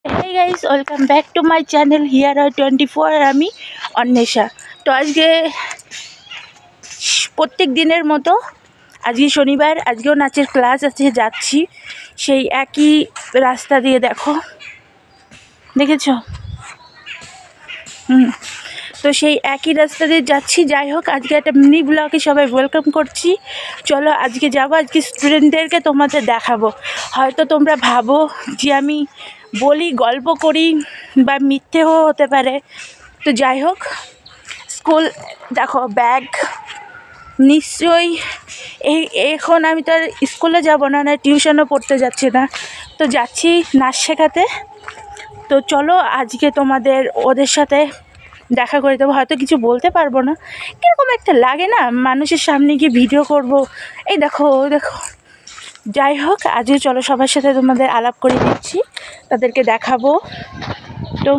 Hey guys, welcome back to my channel. Here are 24 আর আমি অন্বেষা। তো আজকে প্রত্যেক দিনের মতো আজকে শনিবার, আজকেও নাচের ক্লাস আছে, যাচ্ছি সেই একই রাস্তা দিয়ে। দেখেছো? তো সেই একই রাস্তা দিয়ে যাচ্ছি। যাই হোক, আজকে একটা মিনি ব্লগে সবাই ওয়েলকাম করছি। চলো আজকে যাবো, আজকে স্টুডেন্টদেরকে তোমাদের দেখাবো। হয়তো তোমরা ভাবো যে আমি বলি, গল্প করি বা মিথ্যেও হতে পারে। তো যাই হোক, স্কুল দেখো, ব্যাগ নিশ্চয়ই এখন আমি তো আর স্কুলে যাবো না, টিউশনও পড়তে যাচ্ছি না, তো যাচ্ছি নাচ শেখাতে। তো চলো আজকে তোমাদের ওদের সাথে দেখা করে দেবো। হয়তো কিছু বলতে পারবো না, কীরকম একটা লাগে না মানুষের সামনে গিয়ে ভিডিও করব। এই দেখো দেখো। যাই হোক, আজকে চলো সবার সাথে তোমাদের আলাপ করে দিচ্ছি, তাদেরকে দেখাবো। তো